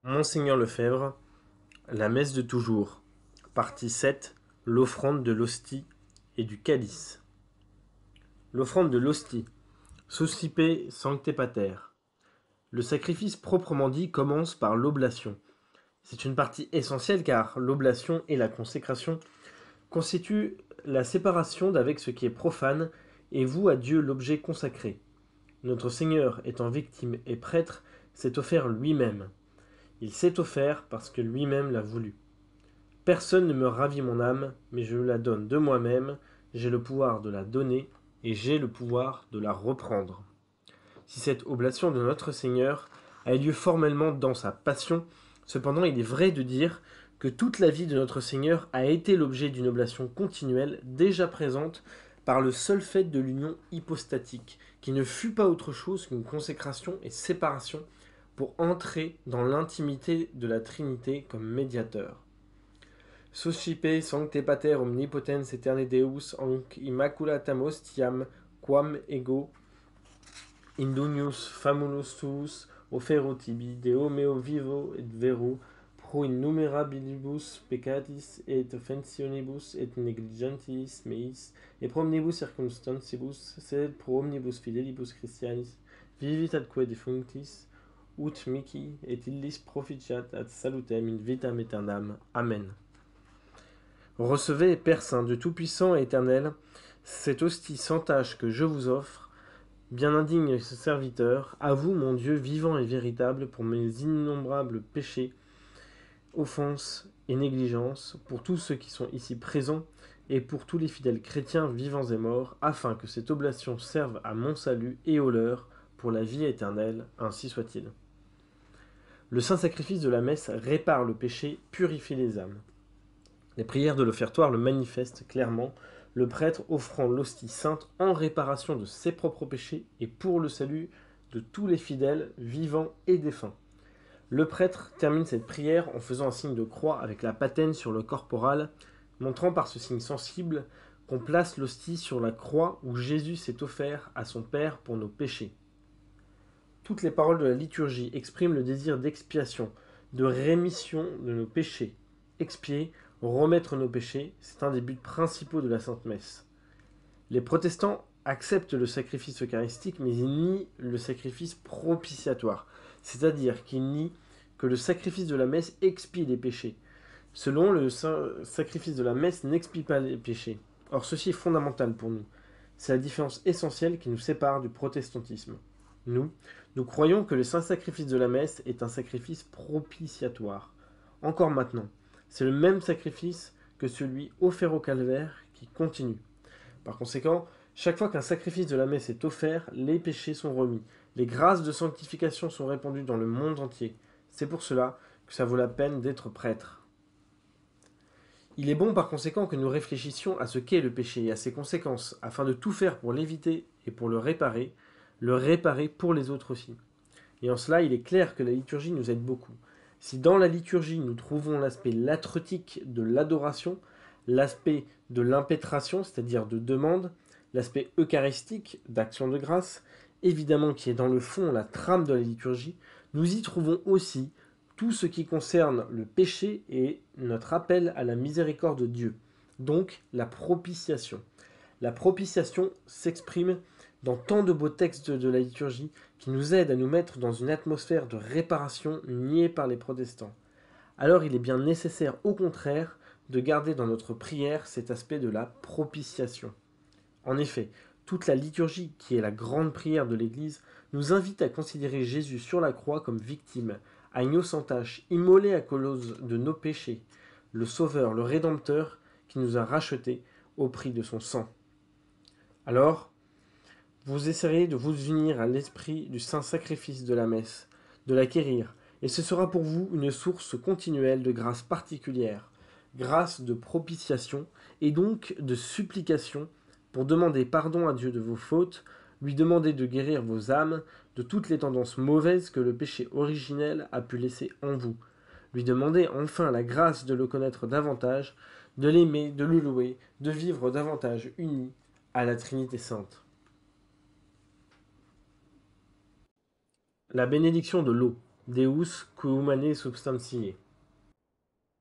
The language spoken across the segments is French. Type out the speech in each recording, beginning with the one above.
Monseigneur Lefebvre, la messe de toujours, partie 7, l'offrande de l'hostie et du calice. L'offrande de l'hostie, Suscipe Sancte Pater. Le sacrifice proprement dit commence par l'oblation. C'est une partie essentielle car l'oblation et la consécration constituent la séparation d'avec ce qui est profane et voue à Dieu l'objet consacré. Notre Seigneur, étant victime et prêtre, s'est offert lui-même. Il s'est offert parce que lui-même l'a voulu. Personne ne me ravit mon âme, mais je la donne de moi-même, j'ai le pouvoir de la donner, et j'ai le pouvoir de la reprendre. Si cette oblation de notre Seigneur a eu lieu formellement dans sa passion, cependant il est vrai de dire que toute la vie de notre Seigneur a été l'objet d'une oblation continuelle déjà présente par le seul fait de l'union hypostatique, qui ne fut pas autre chose qu'une consécration et séparation pour entrer dans l'intimité de la Trinité comme médiateur. Suscipe sancte pater omnipotens aeterne Deus hanc immaculatam hostiam quam ego indunius famulus tuus offero tibi Deo meo vivo et vero pro innumerabilibus peccatis et offensionibus et negligentis meis et pro omnibus circumstancibus sed pro omnibus fidelibus Christianis vivit atque defunctis ut mihi et illis proficiat ad salutem in vitam aeternam. Amen. Recevez, Père Saint, de Tout-Puissant et Éternel, cette hostie sans tache que je vous offre, bien indigne serviteur, à vous, mon Dieu, vivant et véritable, pour mes innombrables péchés, offenses et négligences, pour tous ceux qui sont ici présents, et pour tous les fidèles chrétiens vivants et morts, afin que cette oblation serve à mon salut et au leur, pour la vie éternelle, ainsi soit-il. Le saint sacrifice de la messe répare le péché, purifie les âmes. Les prières de l'offertoire le manifestent clairement, le prêtre offrant l'hostie sainte en réparation de ses propres péchés et pour le salut de tous les fidèles, vivants et défunts. Le prêtre termine cette prière en faisant un signe de croix avec la patène sur le corporal, montrant par ce signe sensible qu'on place l'hostie sur la croix où Jésus s'est offert à son Père pour nos péchés. Toutes les paroles de la liturgie expriment le désir d'expiation, de rémission de nos péchés. Expier, remettre nos péchés, c'est un des buts principaux de la Sainte Messe. Les protestants acceptent le sacrifice eucharistique, mais ils nient le sacrifice propitiatoire, c'est-à-dire qu'ils nient que le sacrifice de la messe expie les péchés. Selon le sacrifice de la messe n'expie pas les péchés. Or, ceci est fondamental pour nous. C'est la différence essentielle qui nous sépare du protestantisme. Nous croyons que le saint sacrifice de la messe est un sacrifice propitiatoire. Encore maintenant, c'est le même sacrifice que celui offert au calvaire qui continue. Par conséquent, chaque fois qu'un sacrifice de la messe est offert, les péchés sont remis. Les grâces de sanctification sont répandues dans le monde entier. C'est pour cela que ça vaut la peine d'être prêtre. Il est bon par conséquent que nous réfléchissions à ce qu'est le péché et à ses conséquences, afin de tout faire pour l'éviter et pour le réparer pour les autres aussi. Et en cela, il est clair que la liturgie nous aide beaucoup. Si dans la liturgie nous trouvons l'aspect latretique de l'adoration, l'aspect de l'impétration, c'est-à-dire de demande, l'aspect eucharistique d'action de grâce, évidemment qui est dans le fond la trame de la liturgie, nous y trouvons aussi tout ce qui concerne le péché et notre appel à la miséricorde de Dieu, donc la propitiation. La propitiation s'exprime dans tant de beaux textes de la liturgie qui nous aident à nous mettre dans une atmosphère de réparation niée par les protestants. Alors il est bien nécessaire, au contraire, de garder dans notre prière cet aspect de la propitiation. En effet, toute la liturgie, qui est la grande prière de l'Église, nous invite à considérer Jésus sur la croix comme victime, agneau sans tache, immolé à cause de nos péchés, le Sauveur, le Rédempteur, qui nous a rachetés au prix de son sang. Alors, vous essayerez de vous unir à l'esprit du saint sacrifice de la messe, de l'acquérir, et ce sera pour vous une source continuelle de grâce particulière, grâce de propitiation, et donc de supplication, pour demander pardon à Dieu de vos fautes, lui demander de guérir vos âmes de toutes les tendances mauvaises que le péché originel a pu laisser en vous, lui demander enfin la grâce de le connaître davantage, de l'aimer, de le louer, de vivre davantage unis à la Trinité sainte. La bénédiction de l'eau. Deus que humane substantiae.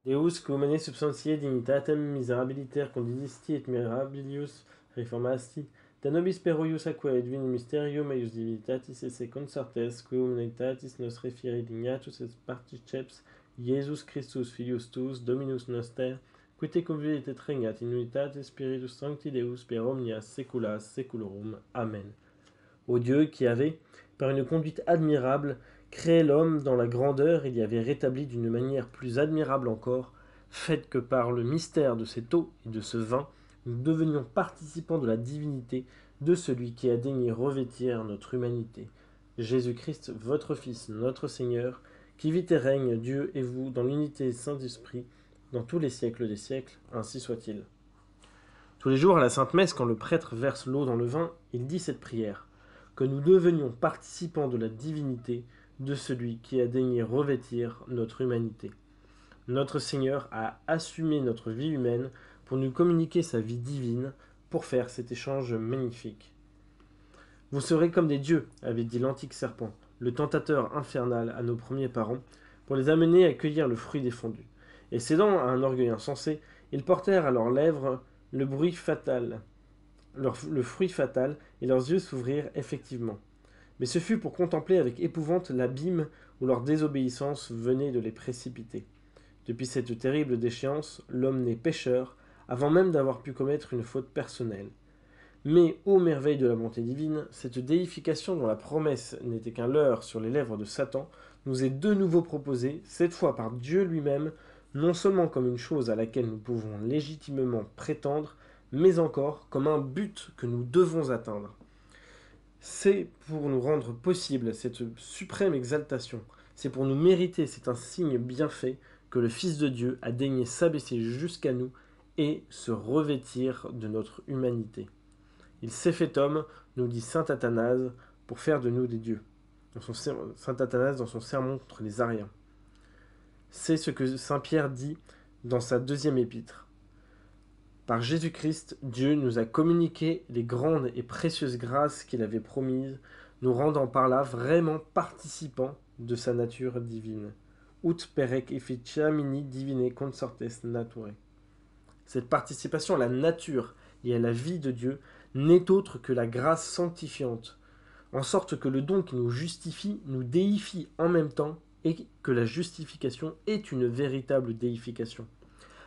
Deus que humane substantiae dignitatem miserabiliter condidisti et mirabilius reformasti, da nobis peroius aquae et vini mysterium eius divinitatis esse consortes, que humanitatis nos referi dignatus et particeps, Iesus Christus filius tuus, Dominus noster, qui te convivit et regnat in unitate Spiritus Sancti Deus per omnia saecula saeculorum. Amen. Ô Dieu qui avait, par une conduite admirable, créé l'homme dans la grandeur et l'y avait rétabli d'une manière plus admirable encore, faites que par le mystère de cette eau et de ce vin, nous devenions participants de la divinité de celui qui a daigné revêtir notre humanité. Jésus-Christ, votre Fils, notre Seigneur, qui vit et règne, Dieu et vous, dans l'unité Saint-Esprit, dans tous les siècles des siècles, ainsi soit-il. Tous les jours à la Sainte Messe, quand le prêtre verse l'eau dans le vin, il dit cette prière, que nous devenions participants de la divinité de celui qui a daigné revêtir notre humanité. Notre Seigneur a assumé notre vie humaine pour nous communiquer sa vie divine, pour faire cet échange magnifique. Vous serez comme des dieux, avait dit l'antique serpent, le tentateur infernal à nos premiers parents, pour les amener à cueillir le fruit défendu. Et cédant à un orgueil insensé, ils portèrent à leurs lèvres le fruit fatal, et leurs yeux s'ouvrirent effectivement. Mais ce fut pour contempler avec épouvante l'abîme où leur désobéissance venait de les précipiter. Depuis cette terrible déchéance, l'homme naît pécheur, avant même d'avoir pu commettre une faute personnelle. Mais, ô merveille de la bonté divine, cette déification dont la promesse n'était qu'un leurre sur les lèvres de Satan, nous est de nouveau proposée, cette fois par Dieu lui-même, non seulement comme une chose à laquelle nous pouvons légitimement prétendre, mais encore comme un but que nous devons atteindre. C'est pour nous rendre possible cette suprême exaltation, c'est pour nous mériter cet insigne bienfait que le Fils de Dieu a daigné s'abaisser jusqu'à nous et se revêtir de notre humanité. Il s'est fait homme, nous dit saint Athanase, pour faire de nous des dieux. Saint Athanase dans son sermon contre les Ariens. C'est ce que saint Pierre dit dans sa deuxième épître. Par Jésus-Christ, Dieu nous a communiqué les grandes et précieuses grâces qu'il avait promises, nous rendant par là vraiment participants de sa nature divine. Ut perec efficiamini divine consortes naturae. Cette participation à la nature et à la vie de Dieu n'est autre que la grâce sanctifiante, en sorte que le don qui nous justifie nous déifie en même temps et que la justification est une véritable déification.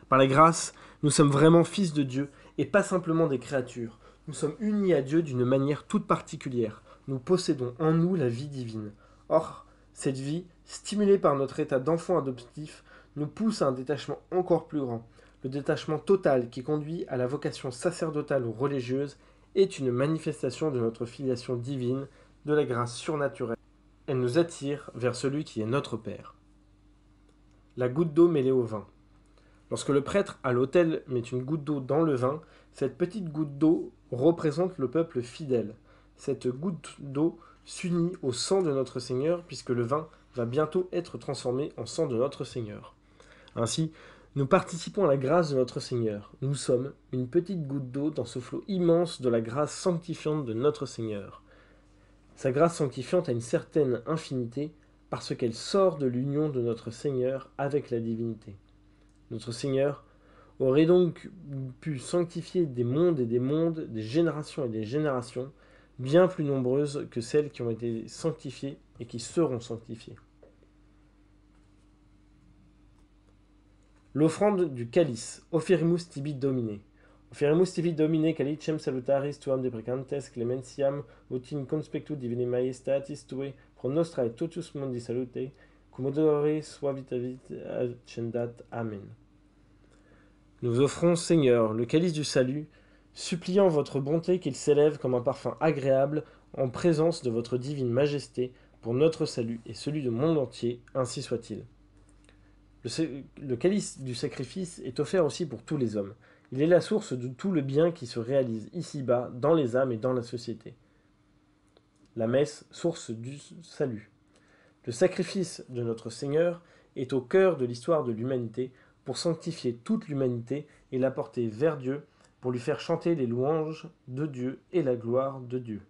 Par la grâce, nous sommes vraiment fils de Dieu et pas simplement des créatures. Nous sommes unis à Dieu d'une manière toute particulière. Nous possédons en nous la vie divine. Or, cette vie, stimulée par notre état d'enfant adoptif, nous pousse à un détachement encore plus grand. Le détachement total qui conduit à la vocation sacerdotale ou religieuse est une manifestation de notre filiation divine, de la grâce surnaturelle. Elle nous attire vers celui qui est notre Père. La goutte d'eau mêlée au vin. Lorsque le prêtre à l'autel met une goutte d'eau dans le vin, cette petite goutte d'eau représente le peuple fidèle. Cette goutte d'eau s'unit au sang de notre Seigneur, puisque le vin va bientôt être transformé en sang de notre Seigneur. Ainsi, nous participons à la grâce de notre Seigneur. Nous sommes une petite goutte d'eau dans ce flot immense de la grâce sanctifiante de notre Seigneur. Sa grâce sanctifiante a une certaine infinité parce qu'elle sort de l'union de notre Seigneur avec la divinité. Notre Seigneur aurait donc pu sanctifier des mondes et des mondes, des générations et des générations, bien plus nombreuses que celles qui ont été sanctifiées et qui seront sanctifiées. L'offrande du calice, Offerimus tibi Domine. Offerimus tibi Domine calicem salutaris tuam deprecantes clementiam ut in conspectu divini majestatis tue pro nostra et totus mundi salute, cum odore suavitavit accendat. Amen. Nous offrons, Seigneur, le calice du salut, suppliant votre bonté qu'il s'élève comme un parfum agréable en présence de votre divine majesté pour notre salut et celui du monde entier, ainsi soit-il. Le calice du sacrifice est offert aussi pour tous les hommes. Il est la source de tout le bien qui se réalise ici-bas, dans les âmes et dans la société. La messe, source du salut. Le sacrifice de notre Seigneur est au cœur de l'histoire de l'humanité pour sanctifier toute l'humanité et la porter vers Dieu, pour lui faire chanter les louanges de Dieu et la gloire de Dieu.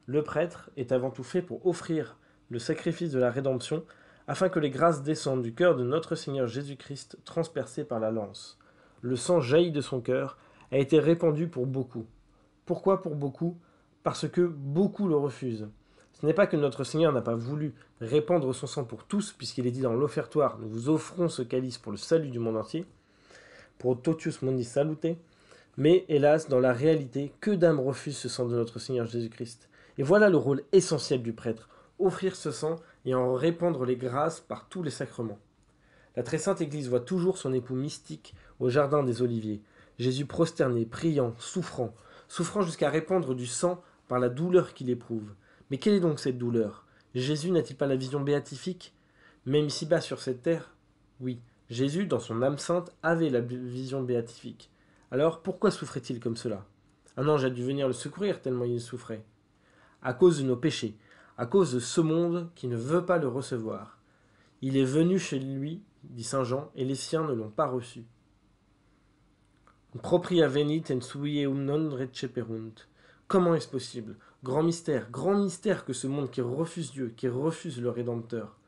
Le prêtre est avant tout fait pour offrir le sacrifice de la rédemption afin que les grâces descendent du cœur de notre Seigneur Jésus-Christ transpercé par la lance. Le sang jailli de son cœur a été répandu pour beaucoup. Pourquoi pour beaucoup? Parce que beaucoup le refusent. Ce n'est pas que notre Seigneur n'a pas voulu répandre son sang pour tous, puisqu'il est dit dans l'offertoire, nous vous offrons ce calice pour le salut du monde entier, pour totius mundi salute, mais hélas, dans la réalité, que d'âmes refusent ce sang de notre Seigneur Jésus-Christ. Et voilà le rôle essentiel du prêtre, offrir ce sang et en répandre les grâces par tous les sacrements. La très sainte Église voit toujours son époux mystique au jardin des Oliviers, Jésus prosterné, priant, souffrant jusqu'à répandre du sang par la douleur qu'il éprouve. Mais quelle est donc cette douleur? Jésus n'a-t-il pas la vision béatifique, même ici-bas sur cette terre? Oui, Jésus, dans son âme sainte, avait la vision béatifique. Alors, pourquoi souffrait-il comme cela? Un ange a dû venir le secourir tellement il souffrait. À cause de nos péchés, à cause de ce monde qui ne veut pas le recevoir. Il est venu chez lui, dit saint Jean, et les siens ne l'ont pas reçu. Propria venit en suieum non receperunt. Comment est-ce possible? Grand mystère que ce monde qui refuse Dieu, qui refuse le Rédempteur.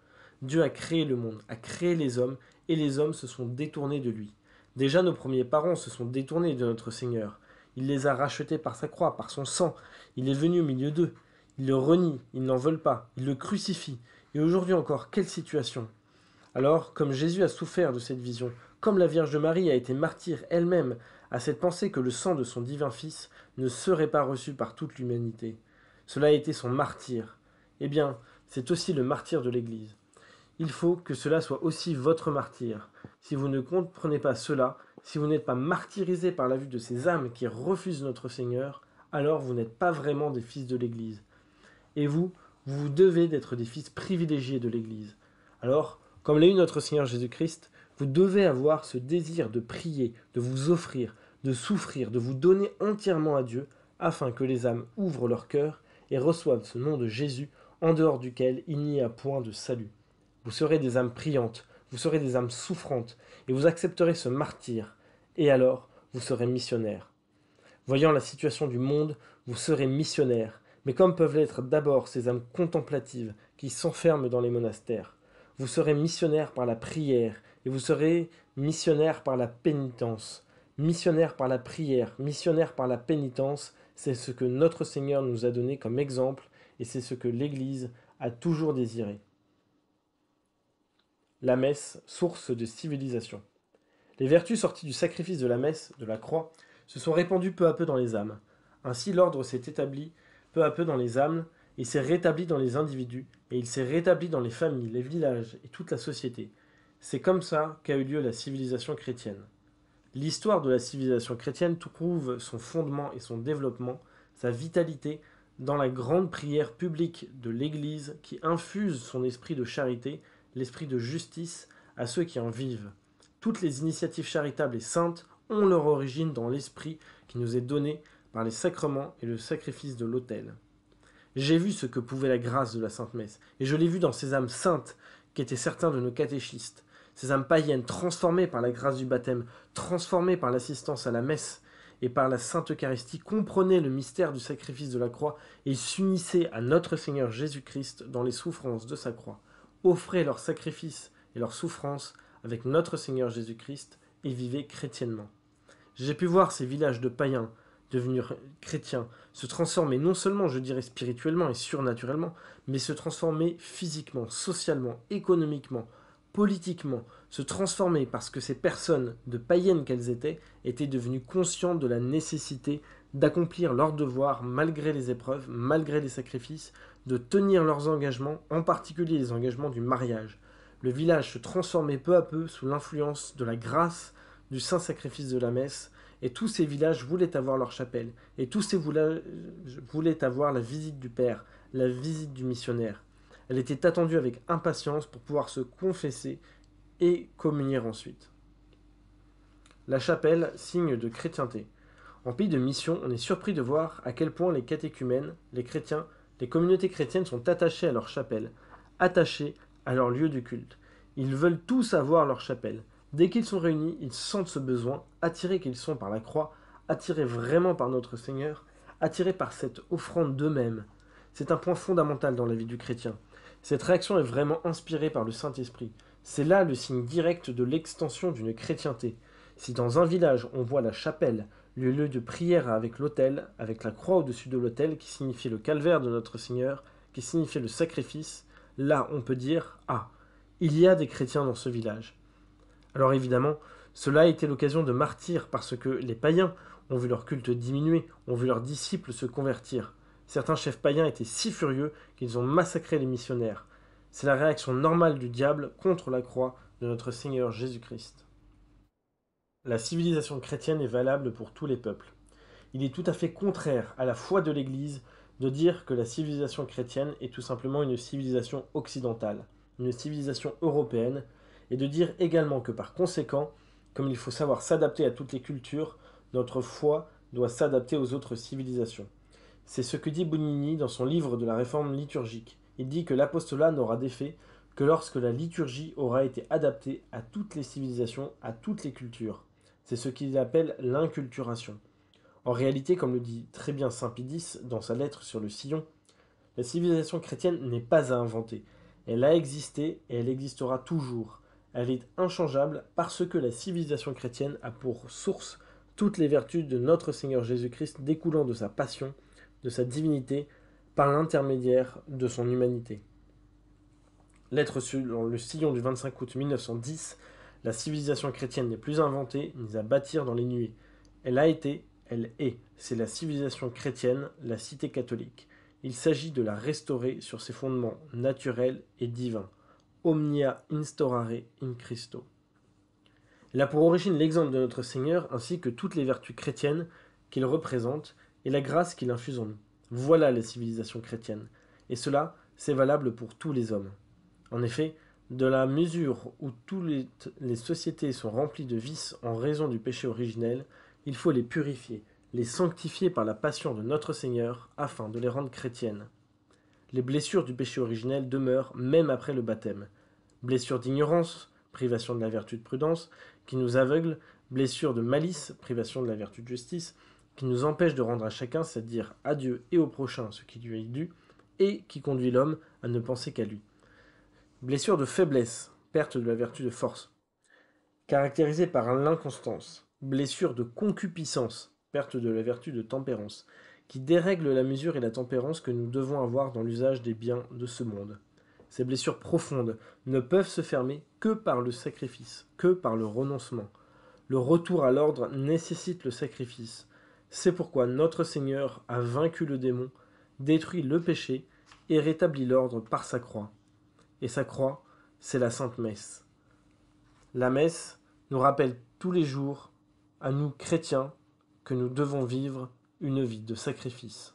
Dieu a créé le monde, a créé les hommes, et les hommes se sont détournés de lui. Déjà nos premiers parents se sont détournés de notre Seigneur. Il les a rachetés par sa croix, par son sang. Il est venu au milieu d'eux. Ils le renient, ils n'en veulent pas, ils le crucifient. Et aujourd'hui encore, quelle situation? Alors, comme Jésus a souffert de cette vision, comme la Vierge Marie a été martyre elle-même à cette pensée que le sang de son divin Fils ne serait pas reçu par toute l'humanité, cela a été son martyre. Eh bien, c'est aussi le martyre de l'Église. Il faut que cela soit aussi votre martyr. Si vous ne comprenez pas cela, si vous n'êtes pas martyrisé par la vue de ces âmes qui refusent notre Seigneur, alors vous n'êtes pas vraiment des fils de l'Église. Et vous devez d'être des fils privilégiés de l'Église. Alors, comme l'a eu notre Seigneur Jésus-Christ, vous devez avoir ce désir de prier, de vous offrir, de souffrir, de vous donner entièrement à Dieu, afin que les âmes ouvrent leur cœur et reçoivent ce nom de Jésus, en dehors duquel il n'y a point de salut. Vous serez des âmes priantes, vous serez des âmes souffrantes, et vous accepterez ce martyre, et alors vous serez missionnaires. Voyant la situation du monde, vous serez missionnaires, mais comme peuvent l'être d'abord ces âmes contemplatives qui s'enferment dans les monastères. Vous serez missionnaires par la prière, et vous serez missionnaires par la pénitence. Missionnaires par la prière, missionnaires par la pénitence, c'est ce que notre Seigneur nous a donné comme exemple, et c'est ce que l'Église a toujours désiré. La messe, source de civilisation. Les vertus sorties du sacrifice de la messe, de la croix, se sont répandues peu à peu dans les âmes. Ainsi l'ordre s'est établi peu à peu dans les âmes, il s'est rétabli dans les individus, et il s'est rétabli dans les familles, les villages et toute la société. C'est comme ça qu'a eu lieu la civilisation chrétienne. L'histoire de la civilisation chrétienne trouve son fondement et son développement, sa vitalité, dans la grande prière publique de l'Église qui infuse son esprit de charité, l'esprit de justice à ceux qui en vivent. Toutes les initiatives charitables et saintes ont leur origine dans l'esprit qui nous est donné par les sacrements et le sacrifice de l'autel. J'ai vu ce que pouvait la grâce de la Sainte Messe, et je l'ai vu dans ces âmes saintes qu'étaient certains de nos catéchistes, ces âmes païennes transformées par la grâce du baptême, transformées par l'assistance à la messe et par la Sainte Eucharistie, comprenaient le mystère du sacrifice de la croix et s'unissaient à notre Seigneur Jésus-Christ dans les souffrances de sa croix, offraient leurs sacrifices et leurs souffrances avec notre Seigneur Jésus-Christ et vivaient chrétiennement. J'ai pu voir ces villages de païens devenus chrétiens se transformer non seulement, je dirais, spirituellement et surnaturellement, mais se transformer physiquement, socialement, économiquement, politiquement, se transformer parce que ces personnes, de païennes qu'elles étaient devenues conscientes de la nécessité d'accomplir leurs devoirs malgré les épreuves, malgré les sacrifices, de tenir leurs engagements, en particulier les engagements du mariage. Le village se transformait peu à peu sous l'influence de la grâce du saint sacrifice de la messe, et tous ces villages voulaient avoir leur chapelle, et tous ces villages voulaient avoir la visite du Père, la visite du missionnaire. Elle était attendue avec impatience pour pouvoir se confesser et communier ensuite. La chapelle, signe de chrétienté. En pays de mission, on est surpris de voir à quel point les catéchumènes, les chrétiens, les communautés chrétiennes sont attachés à leur chapelle, attachés à leur lieu de culte. Ils veulent tous avoir leur chapelle. Dès qu'ils sont réunis, ils sentent ce besoin, attirés qu'ils sont par la croix, attirés vraiment par notre Seigneur, attirés par cette offrande d'eux-mêmes. C'est un point fondamental dans la vie du chrétien. Cette réaction est vraiment inspirée par le Saint-Esprit. C'est là le signe direct de l'extension d'une chrétienté. Si dans un village on voit la chapelle, le lieu de prière avec l'autel, avec la croix au-dessus de l'autel qui signifie le calvaire de notre Seigneur, qui signifie le sacrifice, là on peut dire « Ah, il y a des chrétiens dans ce village ». Alors évidemment, cela a été l'occasion de martyrs parce que les païens ont vu leur culte diminuer, ont vu leurs disciples se convertir. Certains chefs païens étaient si furieux qu'ils ont massacré les missionnaires. C'est la réaction normale du diable contre la croix de notre Seigneur Jésus-Christ. La civilisation chrétienne est valable pour tous les peuples. Il est tout à fait contraire à la foi de l'Église de dire que la civilisation chrétienne est tout simplement une civilisation occidentale, une civilisation européenne, et de dire également que par conséquent, comme il faut savoir s'adapter à toutes les cultures, notre foi doit s'adapter aux autres civilisations. C'est ce que dit Bonini dans son livre de la réforme liturgique. Il dit que l'apostolat n'aura d'effet que lorsque la liturgie aura été adaptée à toutes les civilisations, à toutes les cultures. C'est ce qu'il appelle l'inculturation. En réalité, comme le dit très bien saint Pidis dans sa lettre sur le sillon, la civilisation chrétienne n'est pas à inventer. Elle a existé et elle existera toujours. Elle est inchangeable parce que la civilisation chrétienne a pour source toutes les vertus de notre Seigneur Jésus-Christ découlant de sa passion, de sa divinité, par l'intermédiaire de son humanité. Lettre sur le sillon du 25 août 1910, la civilisation chrétienne n'est plus inventée ni à bâtir dans les nuées. Elle a été, elle est. C'est la civilisation chrétienne, la cité catholique. Il s'agit de la restaurer sur ses fondements naturels et divins. Omnia instaurare in Christo. Elle a pour origine l'exemple de notre Seigneur ainsi que toutes les vertus chrétiennes qu'il représente et la grâce qu'il infuse en nous. Voilà la civilisation chrétienne. Et cela, c'est valable pour tous les hommes. En effet, de la mesure où toutes les sociétés sont remplies de vices en raison du péché originel, il faut les purifier, les sanctifier par la passion de notre Seigneur, afin de les rendre chrétiennes. Les blessures du péché originel demeurent même après le baptême. Blessures d'ignorance, privation de la vertu de prudence, qui nous aveugle, blessures de malice, privation de la vertu de justice, qui nous empêche de rendre à chacun, c'est-à-dire à Dieu et au prochain, ce qui lui est dû, et qui conduit l'homme à ne penser qu'à lui. Blessure de faiblesse, perte de la vertu de force, caractérisée par l'inconstance. Blessure de concupiscence, perte de la vertu de tempérance, qui dérègle la mesure et la tempérance que nous devons avoir dans l'usage des biens de ce monde. Ces blessures profondes ne peuvent se fermer que par le sacrifice, que par le renoncement. Le retour à l'ordre nécessite le sacrifice. C'est pourquoi notre Seigneur a vaincu le démon, détruit le péché et rétabli l'ordre par sa croix. Et sa croix, c'est la Sainte Messe. La Messe nous rappelle tous les jours, à nous chrétiens, que nous devons vivre une vie de sacrifice.